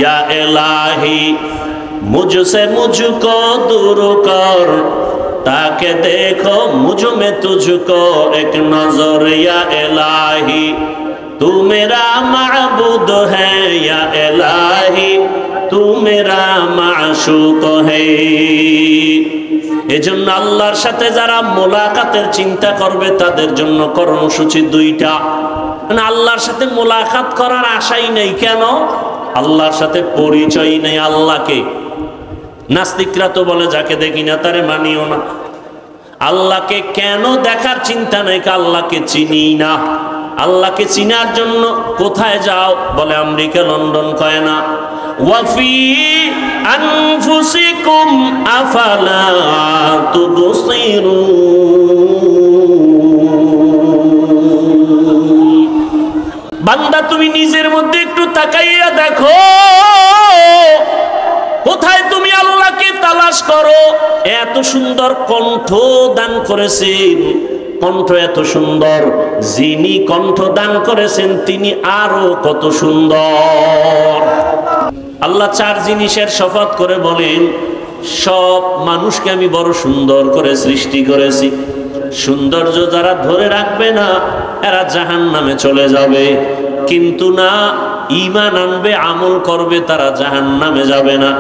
या इलाही मुझसे मुझको दूर कर, ताके देखो मुझ में तुझको एक नजर। या इलाही तू मेरा माबूद है, या इलाही तू मेरा माशूक है। এজন্য আল্লাহর সাথে যারা মোলাকাতের চিন্তা করবে তাদের জন্য কর্মসূচি দুইটা। মানে আল্লাহর সাথে মোলাকাত করার আশাই নেই, কেন? আল্লাহর সাথে পরিচয় নেই আল্লাহকে। নাস্তিকরা তো বলে যাকে দেখি না তারে মানিও না। আল্লাহকে কেন দেখার চিন্তা নেই? আল্লাহকে চিনি না। আল্লাহকে চিনার জন্য কোথায় যাও? বলে আমেরিকা, লন্ডন কয় না। ওয়াফি আনফুসিকুম আফালা তুবসিরুন। বান্দা তুমি নিজের মধ্যে একটু তাকাইয়া দেখো, কোথায় তুমি আল্লাহকে তালাশ করো। এত সুন্দর কণ্ঠ দান করেছেন, কণ্ঠ এত সুন্দর, যিনি কণ্ঠ দান করেছেন তিনি আরো কত সুন্দর। আল্লাহ চার জিনিসের শপথ করে বলেন, সব মানুষকে আমি বড় সুন্দর করে সৃষ্টি করেছি। সৌন্দর্য যারা ধরে রাখবে না এরা জাহান্নামে চলে যাবে, কিন্তু না, ঈমান আনবে, আমল করবে, তারা জাহান্নামে যাবে না।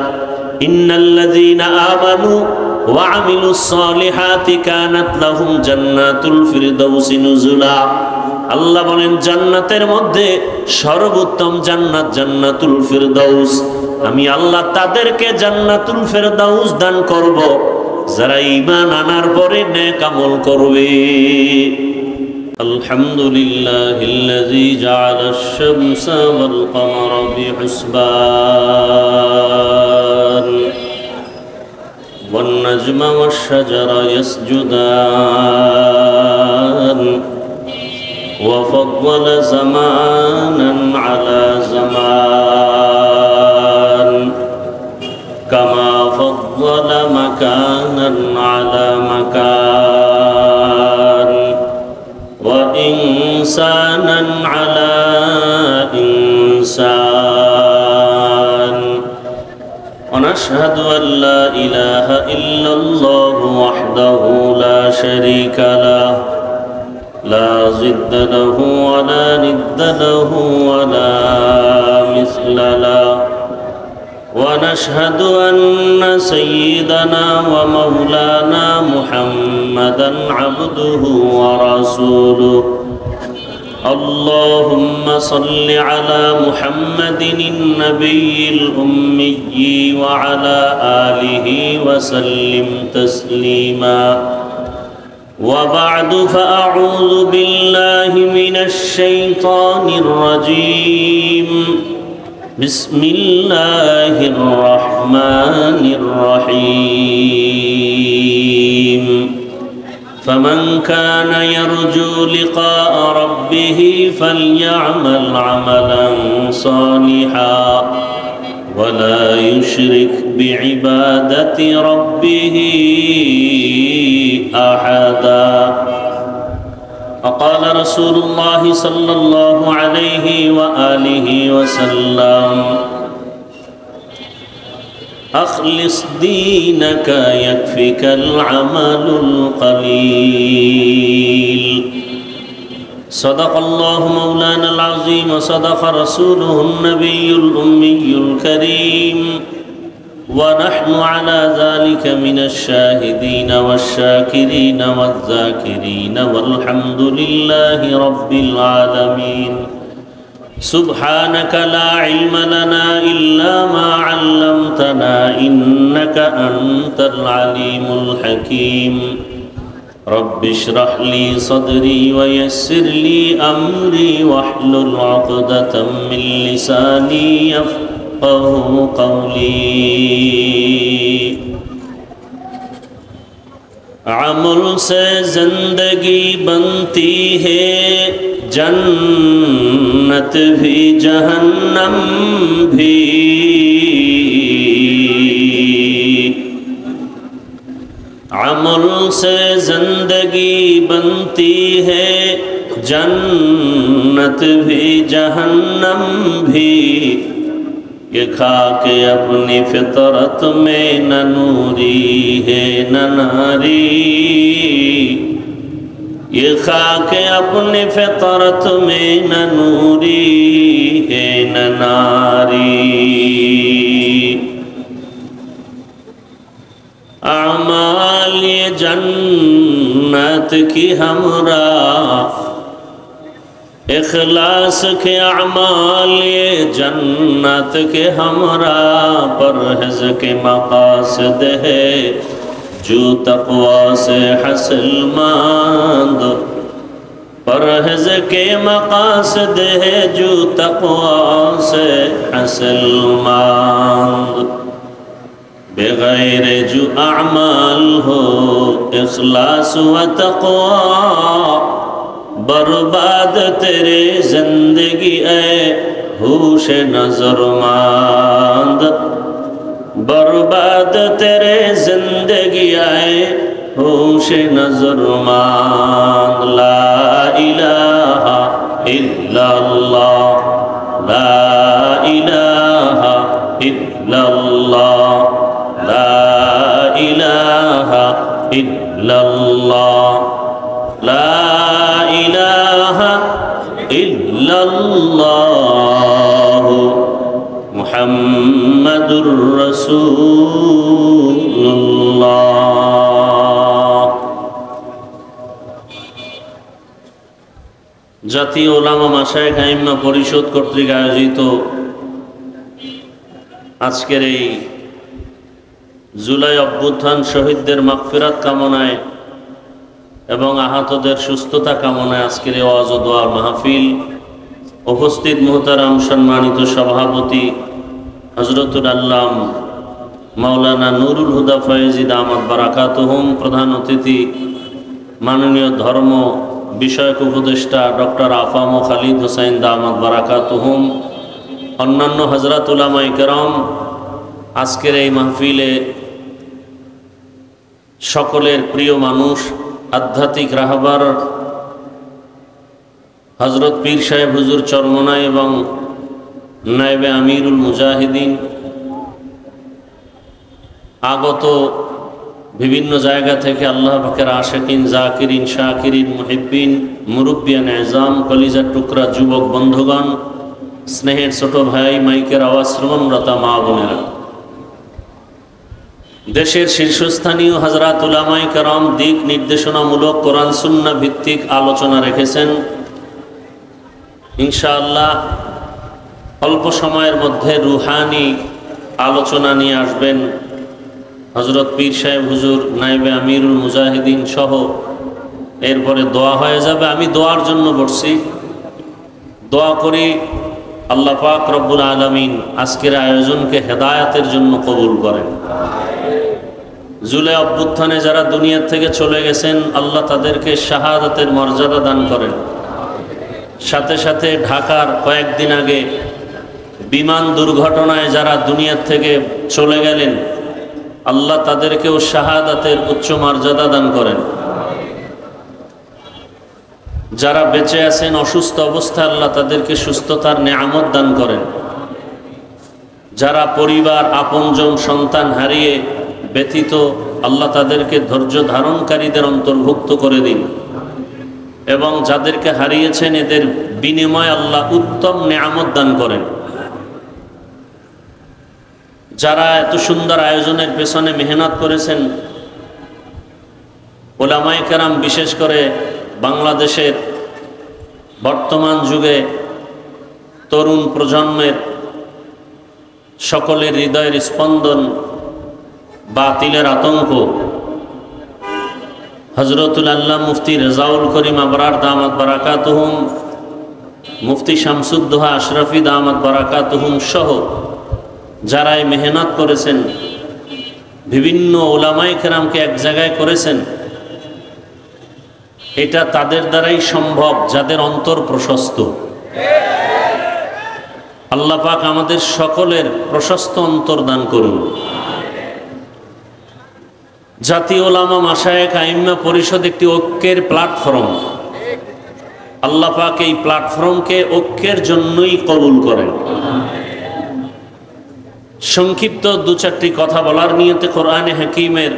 ইন্নাল্লাযীনা আমানু ওয়া আমিলুস সালিহাতি কানাত লাহুম জান্নাতুল ফিরদাউসি নুজুলা। আল্লাহ বলেন জান্নাতের মধ্যে সর্বোত্তম জান্নাত জান্নাতুল ফিরদাউস। আমি আল্লাহ তাদেরকে জান্নাতুল ফিরদাউস দান করব যারা ঈমান আনার পরে নেক আমল করবে। আলহামদুলিল্লাহিল্লাযী জাআলাশ শামসা ওয়াল কমারা বিহুসবান ওয়ান নাজমা ওয়াশ শাজারা ইয়াসজুদান وفضل زمانا على زمان كما فضل مكانا على مكان وإنسانا على إنسان ونشهد أن لا إله إلا الله وحده لا شريك له لا ضد له ولا ند له ولا مثل له ونشهد أن سيدنا ومولانا محمدا عبده ورسوله اللهم صل على محمد النبي الأمي وعلى آله وسلم تسليما وبعد فأعوذ بالله من الشيطان الرجيم بسم الله الرحمن الرحيم فمن كان يرجو لقاء ربه فليعمل عملا صالحا ولا يشرك بعبادة ربه أحدا وقال رسول الله صلى الله عليه وآله وسلم أخلص دينك يكفك العمل القليل صدق الله مولانا العظيم وصدق رسوله النبي الأمي الكريم ونحن على ذلك من الشاهدين والشاكرين والذاكرين والحمد لله رب العالمين سبحانك لا علم لنا إلا ما علمتنا إنك أنت العليم الحكيم رب اشرح لي صدري ويسر لي أمري واحلل عقدة من لساني يفقه قولي عمل سے زندگی بنتی ہے جنت بھی جہنم بھی عمل سے زندگی بنتی ہے جنت بھی جہنم بھی ये खाके अपनी फितरत में न नूरी है न नारी, ये खाके अपनी फितरत में न नूरी है न नारी। अमाल ये जन्नत की हमरा, इखलास के अमाल ये जन्नत के हमरा, परहेज़ के मक़ासिद है जो तक़वा से हासिल मंद, परहेज़ के मक़ासिद है जो तक़वा से हासिल मंद। बेगैर जो अमाल हो इखलास व तक़वा, बर्बाद तेरे जिंदगी ऐ होश नज़रमंद, बर्बाद तेरे जिंदगी आए होश नज़रमंद। ला इलाहा इल्लल्लाह, ला इलाहा इल्लल्लाह, ला इलाहा इल्लल्लाह, ला इलाहा इल्लल्लाह मुहम्मदुर रसूलुल्लाह। জাতীয় ওলামা মাশায়েখ আইম্মা পরিষদ কর্তৃক আয়োজিত আজকের এই জুলাই অভ্যুত্থান শহীদদের মাগফিরাত কামনায় এবং আহতদের সুস্থতা কামনায় আজকের এই ওয়াজ ও দোয়ার মাহফিল, উপস্থিত মুহতারাম সম্মানিত সভাপতি হযরতুল আল্লাম মাওলানা নুরুল হুদা ফয়েজী দামাত বারাকাতুহুম, প্রধান অতিথি মাননীয় ধর্ম বিষয়ক উপদেষ্টা ডক্টর আফাম খালিদ হোসাইন দামাত বারাকাতুহুম, অন্যান্য হযরত উলামায়ে কেরাম, আজকের এই মাহফিলে সকলের প্রিয় মানুষ আধ্যাত্মিক রাহবার হযরত পীর সাহেব হুজুর চরমনাই এবং নায়েবে আমিরুল মুজাহিদিন, আগত বিভিন্ন জায়গা থেকে আল্লাহ পাকের আশিকিন, জাকিরিন, শাকিরিন, মুহিব্বিন, মুরব্বিয়ান এজাম, কলিজার টুকরা যুবক বন্ধুগণ, স্নেহের ছোট ভাই, মাইকের আওয়াজ শ্রবণরতা মা বোনেরা, দেশের শীর্ষস্থানীয় হযরত উলামায়ে কেরাম দিক নির্দেশনামূলক কোরআন সুন্নাহ ভিত্তিক আলোচনা রেখেছেন। ইনশাআল্লাহ অল্প সময়ের মধ্যে রুহানি আলোচনা নিয়ে আসবেন হযরত পীর সাহেব হুজুর, নায়েবে আমিরুল মুজাহিদিন সহ। এরপরে দোয়া হয়ে যাবে। আমি দোয়ার জন্য বসছি। দোয়া করি আল্লাহ পাক রব্বুল আলামিন আজকের আয়োজনকে হেদায়েতের জন্য কবুল করেন। জুলাই অভ্যুত্থানে যারা দুনিয়া থেকে চলে গেছেন, আল্লাহ তাদেরকে শাহাদাতের মর্যাদা দান করেন। সাথে সাথে ঢাকার কয়েকদিন আগে বিমান দুর্ঘটনায় যারা দুনিয়া থেকে চলে গেলেন, আল্লাহ তাদেরকেও শাহাদাতের উচ্চ মর্যাদা দান করেন। যারা বেঁচে আছেন অসুস্থ অবস্থায়, আল্লাহ তাদেরকে সুস্থতার নেয়ামত দান করেন। যারা পরিবার, আপনজন, সন্তান হারিয়ে ব্যথিত, আল্লাহ তাদেরকে ধৈর্য ধারণকারীদের অন্তর্ভুক্ত করে দিন এবং যাদেরকে হারিয়েছেন এদের বিনিময়ে আল্লাহ উত্তম নেয়ামত দান করেন। যারা এত সুন্দর আয়োজনের পেছনে মেহনত করেছেন, উলামায়ে কেরাম, বিশেষ করে বাংলাদেশের বর্তমান যুগে তরুণ প্রজন্মের সকলের হৃদয়ের স্পন্দন, বাতিলের আতঙ্ক, হযরতুল আল্লাহ মুফতি রেজাউল করিম আবরার দামাত বারাকাতুহুম, মুফতি শামসুদ্দোহা আশরাফি দামাত বারাকাতুহুম সহ যারা এই মেহনত করেছেন, বিভিন্ন উলামায়ে কেরামকে এক জায়গায় করেছেন, এটা তাদের দ্বারাই সম্ভব যাদের অন্তর প্রশস্ত। আল্লাহ পাক আমাদের সকলের প্রশস্ত অন্তর দান করুন। জাতীয় উলামা মাশায়েখ আইম্মা পরিষদ একটি ঐক্যের প্ল্যাটফর্ম। আল্লাহ পাক এই প্ল্যাটফর্মকে ঐক্যের জন্যই কবুল করেন। সংক্ষিপ্ত দু চারটি কথা বলার নিয়তে কোরআনে হাকিমের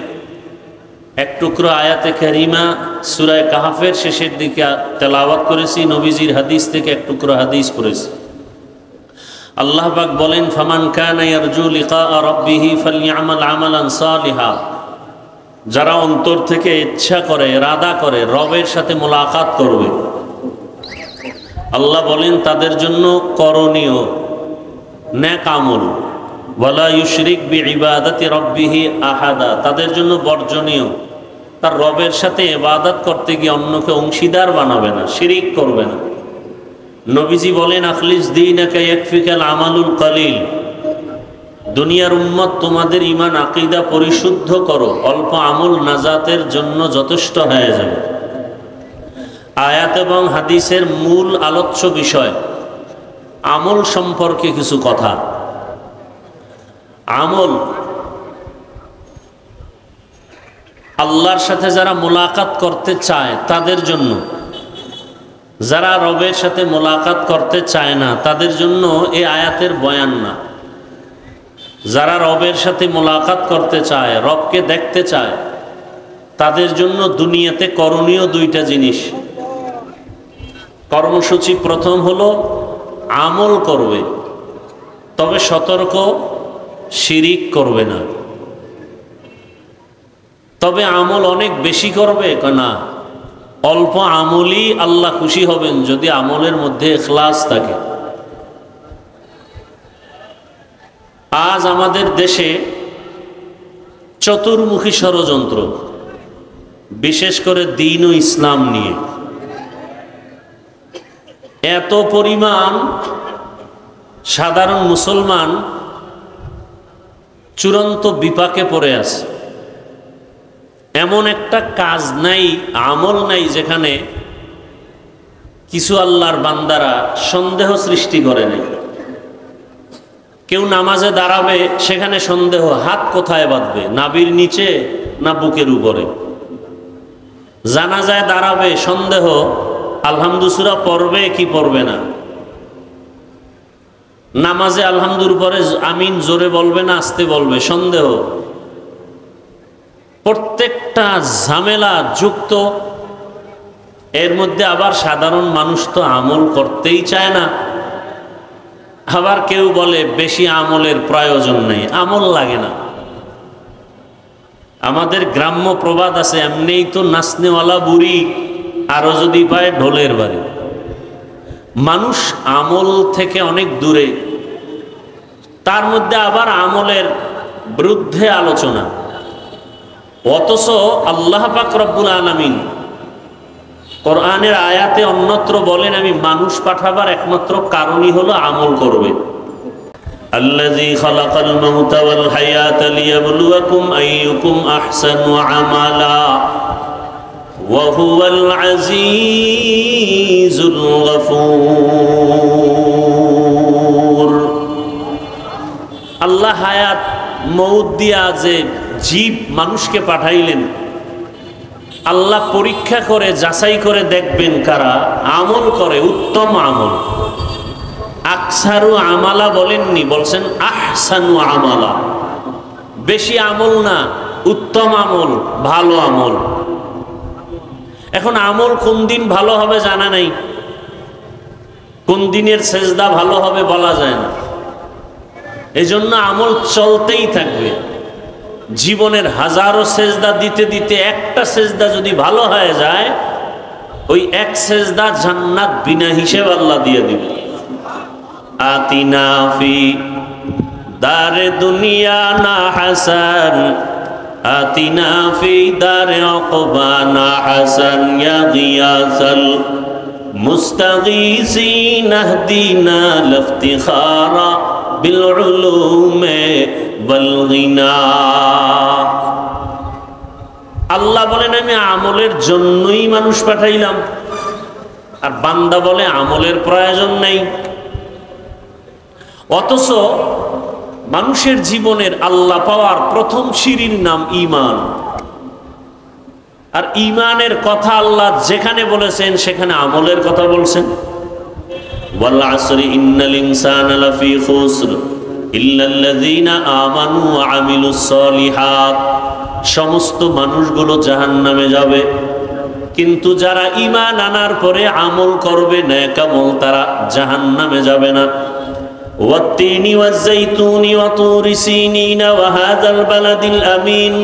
এক টুকরো আয়াতে কারিমা সূরা কাহফের শেষের দিকে তেলাওয়াত করেছি, নবীজির হাদিস থেকে এক টুকরো হাদিস পড়েছি। আল্লাহ পাক বলেন, ফামান কানা ইয়ারজু লিকা রাব্বিহি ফালইআমাল আমালান সালিহা, যারা অন্তর থেকে ইচ্ছা করে, ইরাদা করে রবের সাথে মোলাকাত করবে, আল্লাহ বলেন তাদের জন্য করণীয় নেক আমল, ওয়ালা ইউশরিক বিইবাদাতি রাব্বিহি আহাদা, তাদের জন্য বর্জনীয় তার রবের সাথে ইবাদত করতে গিয়ে অন্যকে অংশীদার বানাবে না, শিরিক করবে না। নবীজি বলেন, আখলিস দীনাকা ইয়াকফিকাল আমালুল কলিল, দুনিয়ার উম্মত তোমাদের ঈমান আকীদা পরিশুদ্ধ করো, অল্প আমল নাজাতের জন্য যথেষ্ট হয়ে যাবে। আয়াত এবং হাদিসের মূল আলোচ্য বিষয় আমল সম্পর্কে কিছু কথা। আমল আল্লাহর সাথে যারা মোলাকাত করতে চায় তাদের জন্য, যারা রবের সাথে মোলাকাত করতে চায় না তাদের জন্য এই আয়াতের বয়ান না। যারা রবের সাথে মোলাকাত করতে চায়, রবকে দেখতে চায়, তাদের জন্য দুনিয়াতে করণীয় দুইটা জিনিস। কর্মসূচি প্রথম হলো আমল করবে, তবে সতর্ক, শিরিক করবে না। তবে আমল অনেক বেশি করবে না, অল্প আমলই আল্লাহ খুশি হবেন যদি আমলের মধ্যে ইখলাস থাকে। আজ আমাদের দেশে চতুর্মুখী ষড়যন্ত্র, বিশেষ করে দ্বীন ও ইসলাম নিয়ে এত পরিমাণ সাধারণ মুসলমান চূড়ান্ত বিপাকে পড়ে আছে। এমন একটা কাজ নাই, আমল নাই যেখানে কিছু আল্লাহর বান্দারা সন্দেহ সৃষ্টি করে নাই। কেউ নামাজে দাঁড়াবে, সেখানে সন্দেহ, হাত কোথায় বাঁধবে, নাভির নিচে না বুকের উপরে। জানাজায় দাঁড়াবে, সন্দেহ, আলহামদু সূরা পড়বে কি পড়বে না। নামাজে আলহামদুর পরে আমিন জোরে বলবে না আস্তে বলবে, সন্দেহ। প্রত্যেকটা ঝামেলা যুক্ত। এর মধ্যে আবার সাধারণ মানুষ তো আমল করতেই চায় না। আবার কেউ বলে বেশি আমলের প্রয়োজন নেই, আমল লাগে না। আমাদের গ্রাম্য প্রবাদ আছে, এমনিই তো নাচনেওয়ালা বুড়ি, আরো যদি পায় ঢোলের বাড়ি। মানুষ আমল থেকে অনেক দূরে, তার মধ্যে আবার আমলের বিরুদ্ধে আলোচনা। অথচ আল্লাহ পাক রব্বুল আলামিন কোরআনের আয়াতে অন্যত্র বলেন, আমি মানুষ পাঠাবার একমাত্র কারণই হলো আমল করবে। আল্লাযী খালাকাল মাউতা ওয়াল হায়াতা লিয়াবলুয়াকুম আইয়ুকুম আহসানু আমালা ওয়া হুয়াল আজিজুল গফুর। আল্লাহ হায়াত মউত দিয়া যে জীব মানুষকে পাঠাইলেন, আল্লাহ পরীক্ষা করে যাচাই করে দেখবেন কারা আমল করে, উত্তম আমল। আকসারু আমালা বলেননি, বলছেন আহসানু আমালা। বেশি আমল না, উত্তম আমল, ভালো আমল। এখন আমল কোন দিন ভালো হবে জানা নাই, কোন দিনের সেজদা ভালো হবে বলা যায় না। এজন্য আমল চলতেই থাকবে। জীবনের হাজারো সেজদা দিতে দিতে একটা সেজদা যদি ভালো হয়ে যায়, ওই এক সেজদা জান্নাত বিনা হিসেব আল্লাহ দিয়ে দিবে। আতিনা ফি দারে দুনিয়া না হাসান, আতিনা ফি দারে উকবা না হাসান, ইয়া গিয়াসাল মুস্তাগীসিন আহদিনা লিফতিখারা বিল উলুমে ওয়াল গিনা। আল্লাহ বলেন, আমি আমলের জন্যই মানুষ পাঠাইলাম। আর বান্দা বলে আমলের প্রয়োজন নেই। অথচ মানুষের জীবনের আল্লাহ পাওয়ার প্রথম সিঁড়ির নাম ঈমান। আর ঈমানের কথা আল্লাহ যেখানে বলেছেন সেখানে আমলের কথা বলছেন। ওয়াল আসরি ইন্নাল ইনসানা লাফি খুসর ইল্লাল্লাযীনা আমানু ওয়া আমিলুস সলিহাত, সমস্ত মানুষগুলো জাহান্নামে যাবে, কিন্তু যারা ঈমান আনার পরে আমল করবে নেক আমল, তারা জাহান্নামে যাবে না। ওয়াত-তিনি ওয়াজ-যাইতুনি ওয়া তুরি সিনিনা ওয়া হাযাল বালাদিল আমিন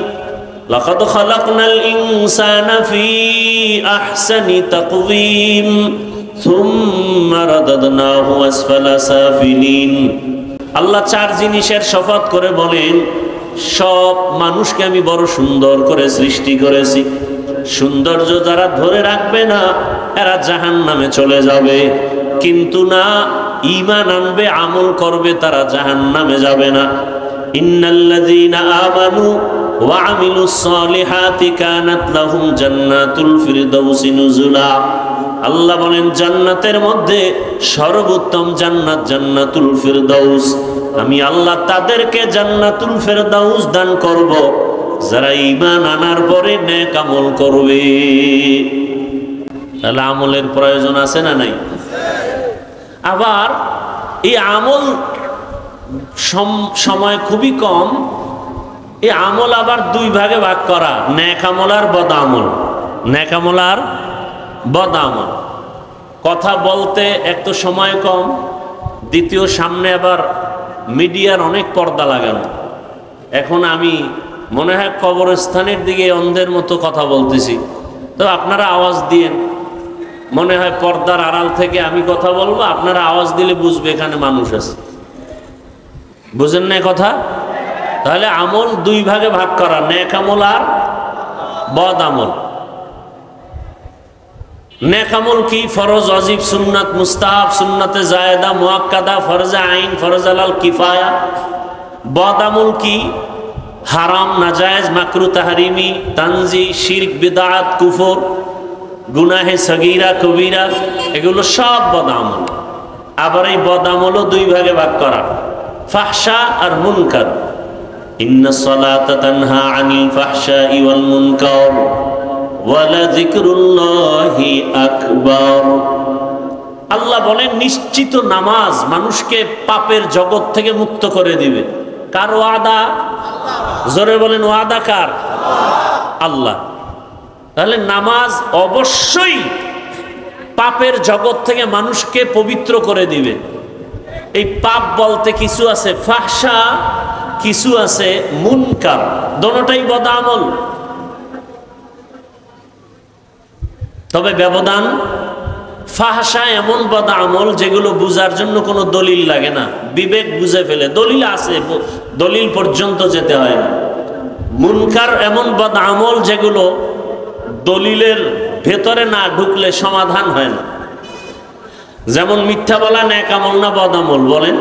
লাকাদ খালাকনাল ইনসানা ফি আহসানি তাকওয়িম সুম্মা রাদাদনাহু আসফালা সাফিলিন। আল্লাহ চার জিনিসের শপথ করে বলেন, সব মানুষকে আমি বড় সুন্দর করে সৃষ্টি করেছি, সৌন্দর্য যারা ধরে রাখবে না এরা জাহান্নামে চলে যাবে, কিন্তু না, ঈমান আনবে আমল করবে তারা জাহান্নামে যাবে না। ইন্নাল্লাযীনা আমানু ওয়া আমিলুস সলিহাতি কানাত লাহুম জান্নাতুল ফিরদাউসি নুজুলা। আল্লাহ বলেন জান্নাতের মধ্যে সর্বোত্তম জান্নাত জান্নাতুল ফিরদাউস, আমি আল্লাহ তাদেরকে জান্নাতুল ফিরদাউস দান করব যারা ঈমান আনার পরে নেক আমল করবে। তাহলে আমলের প্রয়োজন আছে না নাই? আবার এই আমল সময় খুবই কম, এই আমল আবার দুই ভাগে ভাগ করা, নেক আমল আর বদ আমল। নেক আমল আর বদ আমল। কথা বলতে এক তো সময় কম, দ্বিতীয় সামনে আবার মিডিয়ার অনেক পর্দা লাগানো। এখন আমি মনে হয় কবরস্থানের দিকে অন্ধের মতো কথা বলতেছি, তো আপনারা আওয়াজ দিয়েন, মনে হয় পর্দার আড়াল থেকে আমি কথা বলবো, আপনারা আওয়াজ দিলে বুঝবে এখানে মানুষ আছে। বুঝেন না কথা? তাহলে আমল দুই ভাগে ভাগ করা, নেক আমল আর বদ আমল। নেক আমল কি? ফরজ, ওয়াজিব, সুন্নাত, মুস্তাহাব, সুন্নাতে জায়েদা, মুআক্কাদা, ফরজে আইন, ফরজে আলাল কিফায়া। বদ আমল কি? হারাম, নাজায়েজ, মাকরু, তাহরিমি, তানজি, শিরক, বিদআত, কুফর, গুনাহে সগীরা, কবিরা, এগুলো সব বদ আমল। আবার এই বদ আমলও দুই ভাগে ভাগ করা, ফাহশা আর মুনকার। ইন্নাস সালাতা তানহা আনিল ফাহশাই ওয়াল মুনকার ওয়া লাযিকরুল্লাহি আকবার। আল্লাহ বলেন নিশ্চিত নামাজ মানুষকে পাপের জগৎ থেকে মুক্ত করে দিবে। কার ওয়াদা? জোরে বলেন, ওয়াদা কার? আল্লাহ। তাহলে নামাজ অবশ্যই পাপের জগৎ থেকে মানুষকে পবিত্র করে দিবে। এই পাপ বলতে কিছু আছে ফাহশা, কিছু আছে মুনকার, দোনোটাই বদ আমল। তবে ব্যবধান, ফাহশা এমন বদ আমল যেগুলো বুঝার জন্য কোনো দলিল লাগে না, বিবেক বুঝে ফেলে, দলিল আছে, দলিল পর্যন্ত যেতে হয় না। মুনকার এমন বদ আমল যেগুলো দলিলের ভেতরে না ঢুকলে সমাধান হয় না। যেমন মিথ্যা বলা নেক আমল না বদ আমল? বলেন,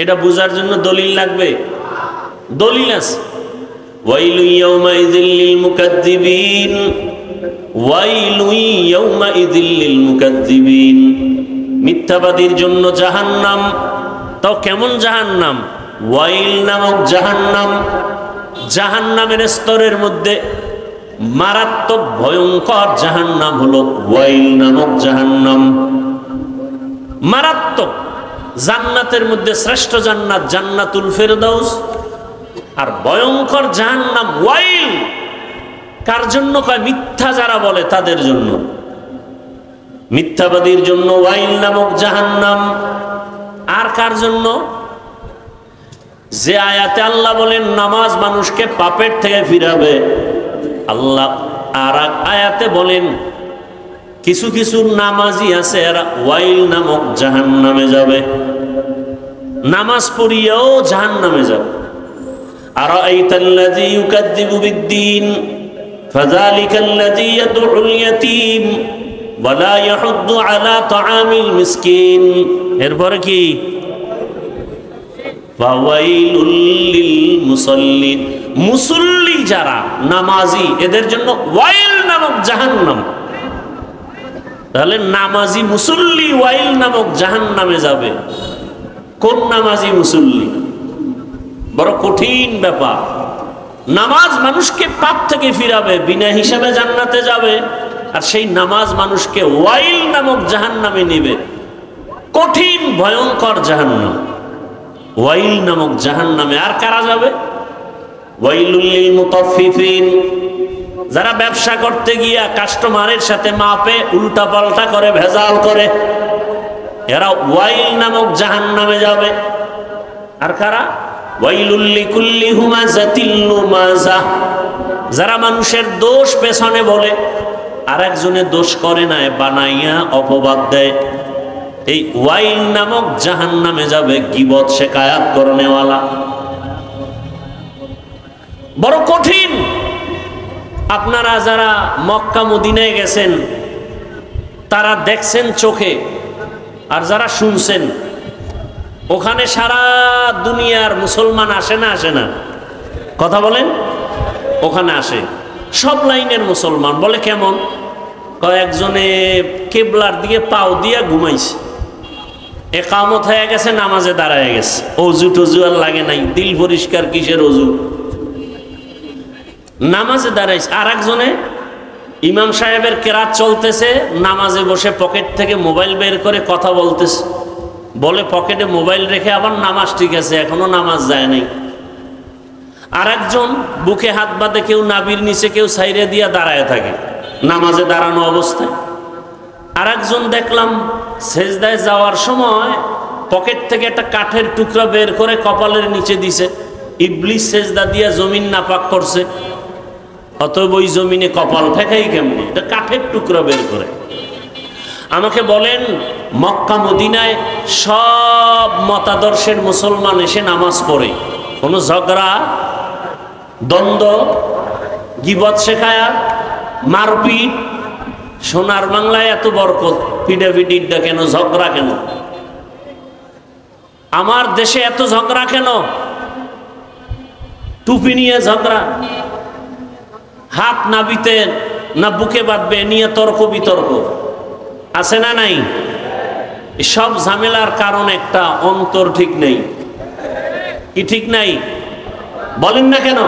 এটা বুঝার জন্য দলিল লাগবে? দলিল আছে। ওয়াইলু ইয়াউমাইযিল লিল মুকাজ্জিবিন, ওয়াইলু ইয়াউমাইযিল লিল মুকাজ্জিবিন। মিথ্যাবাদীর জন্য জাহান্নাম। তাও কেমন জাহান্নাম? ওয়াইল নামক জাহান্নাম। জাহান্নামের স্তরের মধ্যে মারাত্মক ভয়ঙ্কর জাহান্নাম হলো ওয়াইল নামক জাহান্নাম। মারাত্মক। জান্নাতের মধ্যে শ্রেষ্ঠ জান্নাত জান্নাতুল ফিরদাউস, আর ভয়ঙ্কর জাহান্নাম ওয়াইল। কার জন্য কয়? মিথ্যা যারা বলে তাদের জন্য, মিথ্যাবাদীর জন্য ওয়াইল নামক জাহান্নাম। আর কার জন্য? যে আয়াতে আল্লাহ বলেন নামাজ মানুষকে পাপের থেকে ফিরাবে, আল্লাহ আর এক আয়াতে বলেন কিছু কিছু নামাজি আছে এরা ওয়াইল নামক জাহান্নামে যাবে, নামাজ পড়িয়েও জাহান্নামে যাবে। আরাআইতাল্লাযী ইউকাযযিবু বিদ্দীন ফাযালিকাল্লাযী ইয়াদউল ইয়াতীম ওয়া লা ইয়াহুদ্দু আলা তাআমিল মিসকিন। এরপরে কি? ফাওয়াইলুল লিল মুসাল্লিন। মুসল্লি যারা নামাজি এদের জন্য ওয়াইল নামক জাহান্নাম। তাহলে নামাজি মুসল্লি ওয়াইল নামক জাহান্নামে যাবে। কোন নামাজি মুসল্লি? বড় কঠিন ব্যাপার। নামাজ মানুষকে পাপ থেকে ফিরাবে, বিনা হিসাবে জান্নাতে যাবে, আর সেই নামাজ মানুষকে ওয়াইল নামক জাহান্নামে নেবে। কঠিন ভয়ঙ্কর জাহান্নাম। ওয়াইল নামক জাহান্নামে। আর কারা যাবে? ওয়াইলুল লিল মুতাফফিফিন, যারা ব্যবসা করতে গিয়া কাস্টমারের সাথে মাপে উল্টা পাল্টা করে, ভেজাল করে, এরা ওয়াইল নামক জাহান্নামে যাবে। আর কারা? ওয়াইলুল লিকুল্লি হুমাযাতিল লুমাযাহ, যারা মানুষের দোষ পেছনে বলে আর একজনের দোষ করে না, বানাইয়া অপবাদ দেয়। এই ওয়াইল নামক জাহান্নামে যাবে গীবত শিকায়াত করনেওয়ালা। বড় কঠিন। আপনারা যারা মক্কা মদিনায় গেছেন তারা দেখছেন চোখে, আর যারা শুনছেন, ওখানে সারা দুনিয়ার মুসলমান আসে না আসে না? কথা বলেন। ওখানে আসে সব লাইনের মুসলমান। বলে কেমন? কয়েকজনে কেবলার দিকে পাও দিয়া ঘুমাইছে, একামত হয়ে গেছে, নামাজে দাঁড়ায় গেছে, অজু টজু আর লাগে নাই, দিল পরিষ্কার, কিসের অজু, নামাজে দাঁড়াইছে। আর একজনে ইমাম সাহেবের কেরাত চলতেছে, নামাজে বসে পকেট থেকে মোবাইল বের করে কথা বলতেছে, বলে পকেটে মোবাইল রেখে আবার নামাজ ঠিক আছে, এখনো নামাজ যায় নাই। আর একজন বুকে হাত বাঁধে, কেউ নাবির নিচে, কেউ সাইরে দিয়া দাঁড়ায় থাকে নামাজে দাঁড়ানো অবস্থায়। আর একজন দেখলাম সেজদায় যাওয়ার সময় পকেট থেকে একটা কাঠের টুকরা বের করে কপালের নিচে দিছে। ইবলিস সেজদা দিয়া জমিন নাপাক করছে, অতএব ওই জমিনে কপাল ঠেকাই কেমনি? এটা কাঠের টুকরা বের করে। আমাকে বলেন, মক্কা মদিনায় সব মতাদর্শের মুসলমান এসে নামাজ পড়ে, কোনো ঝগড়া, দ্বন্দ্ব, গীবত শেখায়াত, মারপিট? সোনার বাংলায় এত বরকত, পিডাপিডিটা কেন, ঝগড়া কেন? আমার দেশে এত ঝগড়া কেন? টুপি নিয়ে ঝগড়া, হাত নাবিতে না বুকে বাঁধবে নিয়ে তর্ক বিতর্ক, আছে না নাই? সব ঝামেলার কারণ একটা, অন্তর ঠিক নেই। কি ঠিক নাই? বলেন না কেন?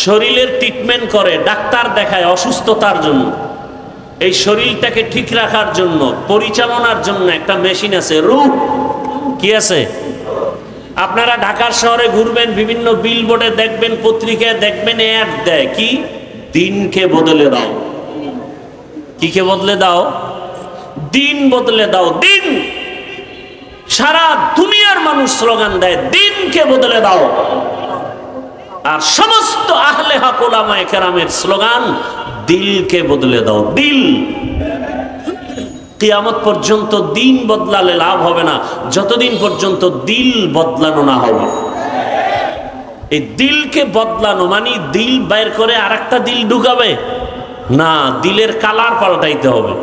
শরীরের ট্রিটমেন্ট করে, ডাক্তার দেখায় অসুস্থতার জন্য। এই শরীরটাকে ঠিক রাখার জন্য, পরিচালনার জন্য একটা মেশিন আছে, রূহ। কি আছে? আপনারা ঢাকার শহরে ঘুরবেন, বিভিন্ন বিলবোর্ডে দেখবেন, পত্রিকায় দেখবেন, অ্যাড দেয় কি? দিনকে বদলে দাও। কি কে বদলে দাও? দিন বদলে দাও। দিন, সারা দুনিয়ার মানুষ স্লোগান দেয়, দিনকে বদলে দাও। আর সমস্ত আহলে হক উলামায়ে কেরামের স্লোগান, দিলকে বদলে দাও। দিল। কিয়ামত পর্যন্ত দিন বদলালে লাভ হবে না, যতদিন পর্যন্ত দিল বদলানো না হবে। এই দিলকে বদলানো মানে দিল বাইর করে আর একটা দিল ঢুকাবে না, দিলের কালার পাল্টাইতে হবে।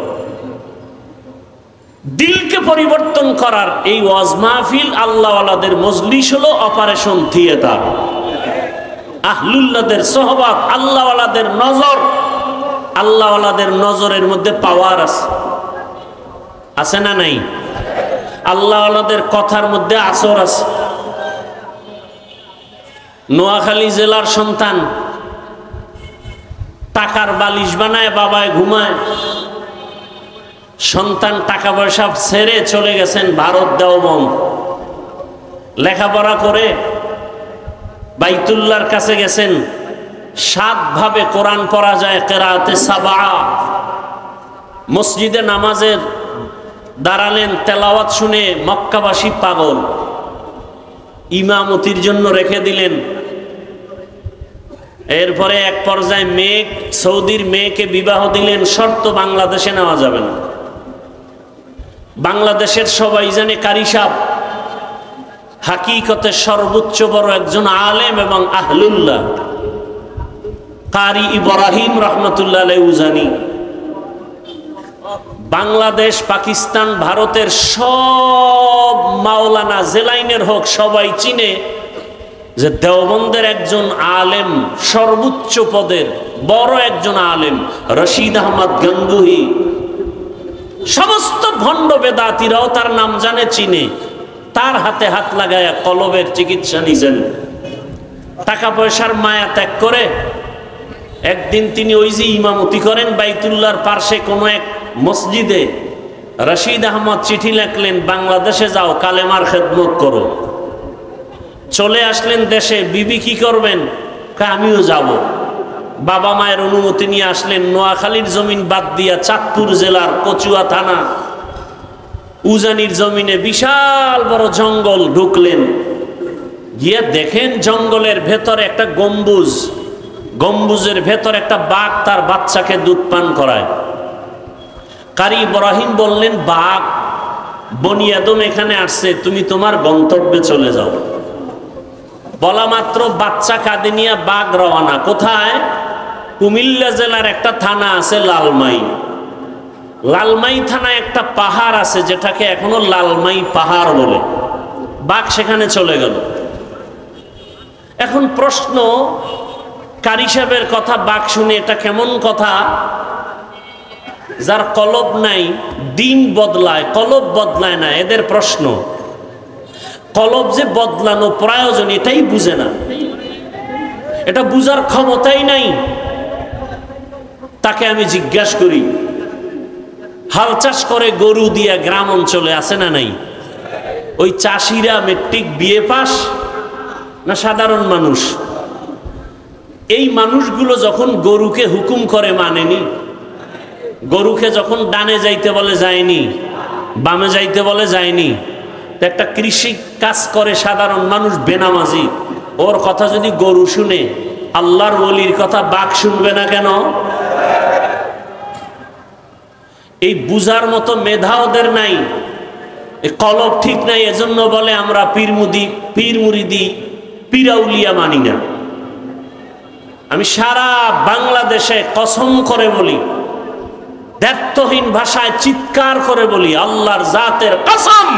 দিলকে পরিবর্তন করার এই ওয়াজ মাহফিল, আল্লাহওয়ালাদের মজলিস হলো অপারেশন থিয়েটার। আহলুল্লাহদের সোহবত, আল্লাহওয়ালাদের নজর, আল্লাহওয়ালাদের নজরের মধ্যে পাওয়ার আছে, আছে না নাই? আল্লাহওয়ালাদের কথার মধ্যে আসর আছে। নোয়াখালী জেলার সন্তান, টাকার বালিশ বানায় বাবায় ঘুমায়। সন্তান টাকা পয়সা ছেড়ে চলে গেছেন ভারত দেওবন্দ, লেখাপড়া করে বাইতুল্লাহর কাছে গেছেন। 7 ভাবে কোরআন পড়া যায়, কেরাতে সাবা। মসজিদে নামাজের দাঁড়ালেন, তেলাওয়াত শুনে মক্কাবাসী পাগল, ইমামতির জন্য রেখে দিলেন। এরপরে এক পর্যায়ে মেয়ে, সৌদির মেয়েকে বিবাহ দিলেন, শর্ত বাংলাদেশে নেওয়া যাবে না। বাংলাদেশের সবাই জানে কারি সাহেব হাকিকতে সর্বোচ্চ বড় একজন আলেম এবং আহলুল্লাহ, কারি ইব্রাহিম রহমতুল্লাহ আলাইহি উজানি। বাংলাদেশ, পাকিস্তান, ভারতের সব মাওলানা যে লাইনের হোক সবাই চিনে যে দেওবন্দের একজন আলেম, সর্বোচ্চ পদের বড় একজন আলেম, রশিদ আহমদ গঙ্গুহি। সমস্ত ভণ্ড বেদাতিরাও তার নাম জানে, চিনে। তার হাতে হাত লাগায়া কলবের চিকিৎসা নিছেন। টাকা পয়সার মায়া ত্যাগ করে একদিন তিনি ওই যে ইমামতি করেন বাইতুল্লাহর পার্শ্বে কোনো এক মসজিদে, রশিদ আহমদ চিঠি লিখলেন, বাংলাদেশে যাও, কালেমার খেদমত করো। চলে আসলেন দেশে। বিবি কি করবেন? আমিও যাব। বাবা মায়ের অনুমতি নিয়ে আসলেন। নোয়াখালীর জমিন বাদ দিয়া চাঁদপুর জেলার কচুয়া থানা উজানির জমিনে বিশাল বড় জঙ্গল ঢুকলেন। গিয়ে দেখেন জঙ্গলের ভেতরে একটা গম্বুজ, গম্বুজের ভেতর একটা বাঘ তার বাচ্চাকে দুধ পান করায়। কারি ইব্রাহিম বললেন, বাঘ, বনি আদম এখানে আসছে, তুমি তোমার গন্তব্যে চলে যাও। বলা মাত্র বাচ্চা কাঁধে নিয়ে বাঘ রওনা। কোথায়? কুমিল্লা জেলার একটা থানা আছে লালমাই। লালমাই থানায় একটা পাহাড় আছে, যেটাকে এখনো লালমাই পাহাড় বলে। বাঘ সেখানে চলে গেল। এখন প্রশ্ন, কারি সাহেবের কথা বাঘ শুনে, এটা কেমন কথা? যার কলব নাই, দিন বদলায়, কলব বদলায় না। এদের প্রশ্ন, কলব যে বদলানো প্রয়োজন এটাই বুঝে না, এটা বুঝার ক্ষমতাই নাই। তাকে আমি জিজ্ঞাসা করি, হাল চাষ করে গরু দিয়ে গ্রাম অঞ্চলে আছে না নাই? ওই চাষিরা মেট্রিক বিএ পাস না সাধারণ মানুষ? এই মানুষগুলো যখন গরুকে হুকুম করে মানেনি? গরুকে যখন ডানে যাইতে বলে যায়নি, বামে যাইতে বলে যায়নি। একটা কৃষি কাজ করে সাধারণ মানুষ বেনামাজি, ওর কথা যদি গরু শুনে, আল্লাহর ওলির কথা বাঘ শুনবে না কেন? এই বুঝার মতো মেধা ওদের নাই, কলব ঠিক নাই। এজন্য বলে আমরা পীর মুরিদি পীরাউলিয়া মানি না। আমি সারা বাংলাদেশে কসম করে বলি, দ্ব্যর্থহীন ভাষায় চিৎকার করে বলি, আল্লাহর জাতের কসম,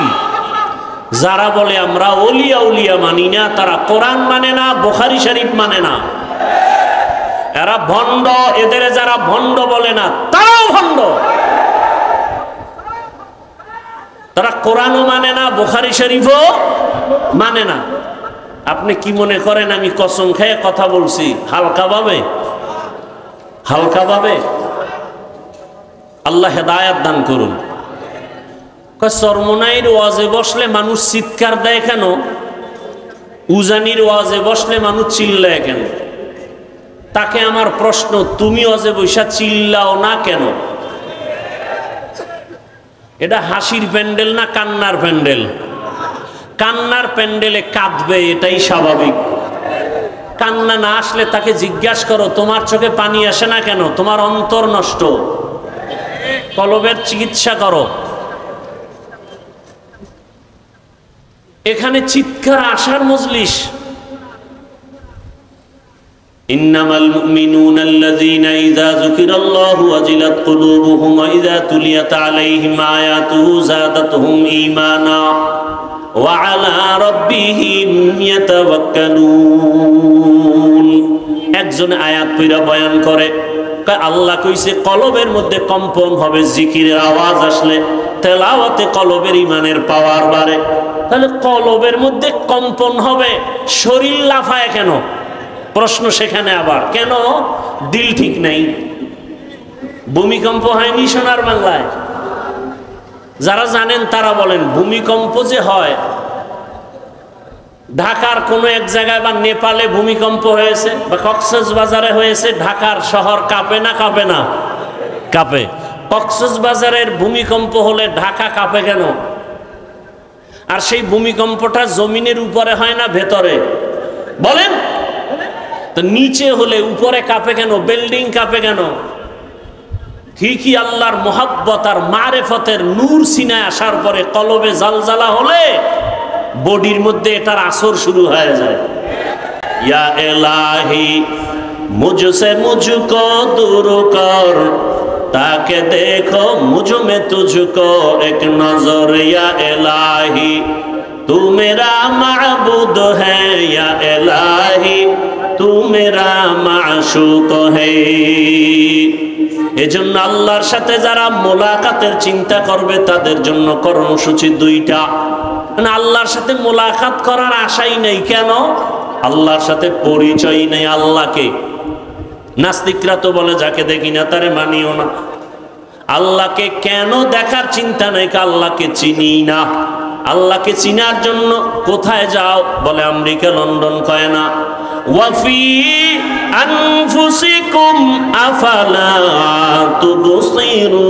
যারা বলে আমরা ওলিয়া উলিয়া মানি না, তারা কোরআন মানে না, বুখারী শরীফ মানে না। এরা ভণ্ড। এদের যারা ভণ্ড বলে না, তারাও ভণ্ড। তারা কোরআনও মানে না, বুখারী শরীফও মানে না। আপনি কি মনে করেন আমি কসম খেয়ে কথা বলছি হালকা ভাবে? হালকা ভাবে? আল্লাহ হেদায়েত দান করুন। চরমনাইর ওয়াজে বসলে মানুষ চিৎকার দেয় কেন? উজানির ওয়াজে বসলে মানুষ চিল্লায় কেন? তাকে আমার প্রশ্ন, তুমি ওয়াজে বৈশা চিল্লাও না কেন? এটা হাসির প্যান্ডেল না কান্নার প্যান্ডেল? কান্নার প্যান্ডেলে কাঁদবে, এটাই স্বাভাবিক। কান্না না আসলে তাকে জিজ্ঞাসা করো, তোমার চোখে পানি আসে না কেন? তোমার অন্তর নষ্ট, কলবের চিকিৎসা করো। এখানে চিৎকার আসার মজলিস। ইন্নামাল মুমিনুনা আল্লাযীনা ইযা যুকিরাল্লাহু ওয়াজিলাত কুলুবুহুম ওয়া ইযা তুলিয়াত আলাইহিম আয়াতুহু যাদাতুহুম ঈমানা ওয়া আলা রাব্বিহিম ইয়াতাওয়াক্কালুন। একজন আয়াত পড়া বয়ান করে, আল্লাহ কইছে কলবের মধ্যে কম্পন হবে জিকিরের আওয়াজ আসলে, তেলাওয়াতে কলবের ঈমানের পাওয়ার বাড়ে। তাহলে কলবের মধ্যে কম্পন হবে, শরীর লাফায় কেন? প্রশ্ন সেখানে আবার, কেন? দিল ঠিক নাই। ভূমিকম্প হয়নি সোনার বাংলায়? যারা জানেন তারা বলেন, ভূমিকম্প যে হয় ঢাকার কোন এক জায়গায় বা নেপালে ভূমিকম্প হয়েছে বা কক্সবাজারে হয়েছে, ঢাকার শহর কাঁপে না কাঁপে না? কাঁপে। কক্সবাজারের ভূমিকম্প হলে ঢাকা কাঁপে কেন? আর সেই ভূমিকম্পটা জমিনের উপরে হয় না ভেতরে? বলেন তো। নিচে হলে উপরে কাঁপে কেন? বিল্ডিং কাঁপে কেন? ঠিকই আল্লাহর মুহাব্বত আর মারেফতের নূর সিনায় আসার পরে কলবে জালজালা হলে বডির মধ্যে এটার আসর শুরু হয়ে যায়। ইয়া ইলাহি মুঝসে মুঝকো দূর কর, তাকে দেখো মুঝ মে তুঝকো এক নজর। ইয়া ইলাহি তু মেরা মাবুদ হ্যায়, ইয়া ইলাহি তু মেরা মাশুক হ্যায়। এজন্য আল্লাহর সাথে যারা মোলাকাতের চিন্তা করবে তাদের জন্য কর্মসূচি দুইটা। মানে আল্লাহর সাথে মোলাকাত করার আশাই নেই। কেন? আল্লাহর সাথে পরিচয় নেই। আল্লাহকে নাস্তিকরা তো বলে যাকে দেখি না তারে মানিও না। আল্লাহকে কেন দেখার চিন্তা নাই, আল্লাহকে চিনি না। আল্লাহকে চিনার জন্য কোথায় যাও? বলে আমেরিকা, লন্ডন কয় না। ওয়াফি আনফুসিকুম আফালা তুবসিরুন।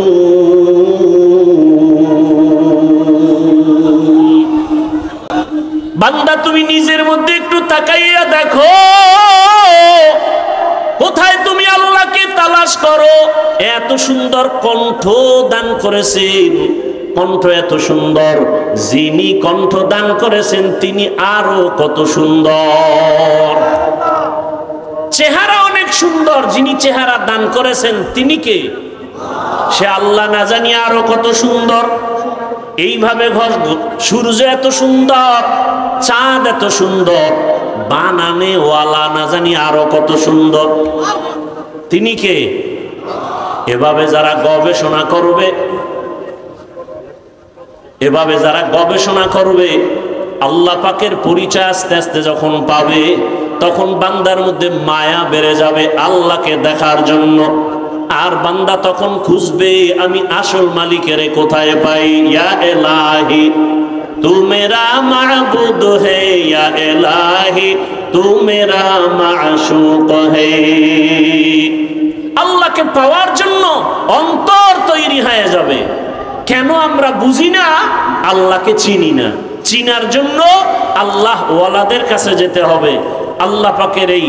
বান্দা তুমি নিজের মধ্যে একটু তাকাইয়া দেখো, কোথায় তুমি আল্লাহকে তালাশ করো। এত সুন্দর কণ্ঠ দান করেছেন, কণ্ঠ এত সুন্দর, যিনি কণ্ঠ দান করেছেন তিনি আরো কত সুন্দর। চেহারা অনেক সুন্দর, যিনি চেহারা দান করেছেন তিনি কে? সে আল্লাহ, না জানি আরো কত সুন্দর। এইভাবে সূর্য এত সুন্দর, চাঁদ এত সুন্দর, বানানে ওয়ালা না জানি আরো কত সুন্দর, তিনি কে? এভাবে যারা গবেষণা করবে, এভাবে যারা গবেষণা করবে, আল্লাহ পাকের পরিচয় আস্তে আস্তে যখন পাবে, তখন বান্দার মধ্যে মায়া বেড়ে যাবে আল্লাহকে দেখার জন্য। আর বান্দা তখন খুঁজবে আমি আসল মালিকের কোথায় পাই। ইয়া ইলাহি তু মেরা মাবুদ হে, ইয়া ইলাহি তু মেরা মাশুক হে। আল্লাহকে পাওয়ার জন্য অন্তর তৈরি হয়ে যাবে। কেন আমরা বুঝি না? আল্লাহকে চিনি না। চিনার জন্য আল্লাহ ওয়ালাদের কাছে যেতে হবে। আল্লাহ পাকের এই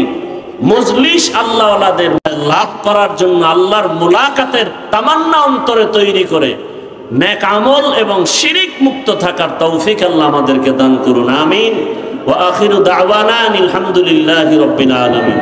মজলিস আল্লাহ ওয়ালাদের লাভ করার জন্য আল্লাহর মুলাকাতের তামান্না অন্তরে তৈরি করে নেক আমল এবং শিরিক মুক্ত থাকার তৌফিক আল্লাহ আমাদেরকে দান করুন। আমিন। ওয়া আখিরু দাওয়ানা আলহামদুলিল্লাহি রাব্বিল আলামিন।